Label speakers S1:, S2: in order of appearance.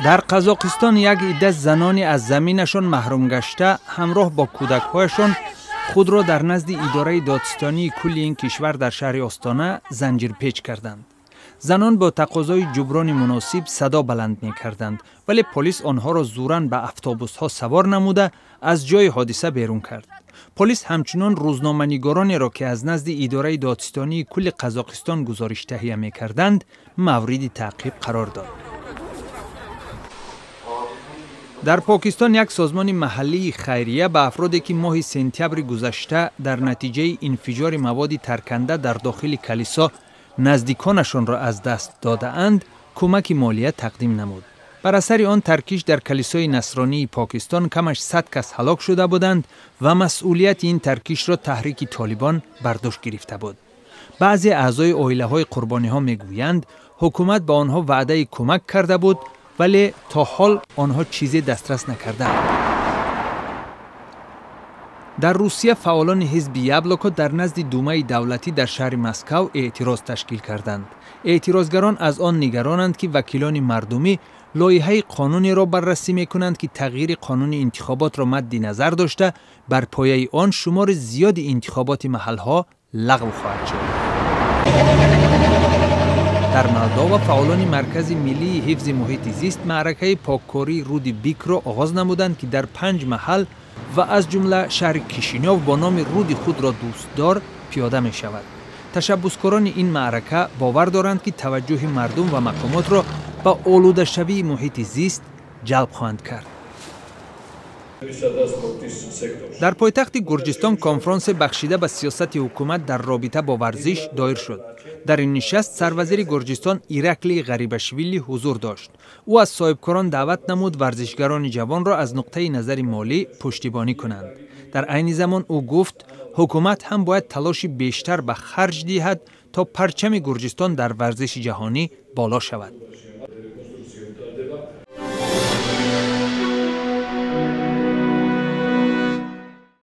S1: در قزاقستان یک عده زنانی از زمینشان محروم گشته همراه با کودک‌هایشان خود را در نزد اداره دادستانی کل این کشور در شهر آستانه زنجیر پیچ کردند. زنان با تقاضای جبران مناسب صدا بلند می کردند، ولی پلیس آنها را زوراً به اتوبوس ها سوار نموده از جای حادثه بیرون کرد. پلیس همچنان روزنامه‌نگارانی را که از نزد اداره دادستانی کل قزاقستان گزارش تهیه می کردند مورد تعقیب قرار داد. در پاکستان یک سازمان محلی خیریه به افرادی که ماه سپتامبر گذشته در نتیجه انفجار مواد ترکنده در داخل کلیسا نزدیکانشان را از دست داده اند کمک مالی تقدیم نمود. بر اثر آن ترکیش در کلیسای نصرانی پاکستان کمش 100 کس هلاک شده بودند و مسئولیت این ترکیش را تحریک طالبان بر دوش گرفته بود. بعضی اعضای عائله‌های قربانی‌ها میگویند حکومت به آنها وعده کمک کرده بود ولی تا حال آنها چیزی دسترس نکردند. در روسیه فعالان حزب یابلوکو در نزد دومه دولتی در شهر مسکو اعتراض تشکیل کردند. اعتراضگران از آن نگرانند که وکیلان مردمی لایحه قانونی را بررسی می‌کنند که تغییر قانون انتخابات را مد نظر داشته بر پایه آن شمار زیاد انتخابات محل‌ها لغو خواهد شد. در مولداوا فعالان مرکز ملی حفظ محیط زیست معرکه پاککاری رود بیک را آغاز نمودند که در 5 محل و از جمله شهر کیشینیو با نام رود خود را دوستدار پیاده می شود. تشبسکاران این معرکه باور دارند که توجه مردم و مقامات را به آلوده شوی محیط زیست جلب خواهند کرد. در پایتخت گرجستان کنفرانس بخشیده به سیاست حکومت در رابطه با ورزش دایر شد. در این نشست سروزیر گرجستان ایرکلی غریبشویلی حضور داشت. او از صاحبکاران دعوت نمود ورزشگران جوان را از نقطه نظر مالی پشتیبانی کنند. در عین زمان او گفت حکومت هم باید تلاش بیشتر به خرج دهد تا پرچم گرجستان در ورزش جهانی بالا شود.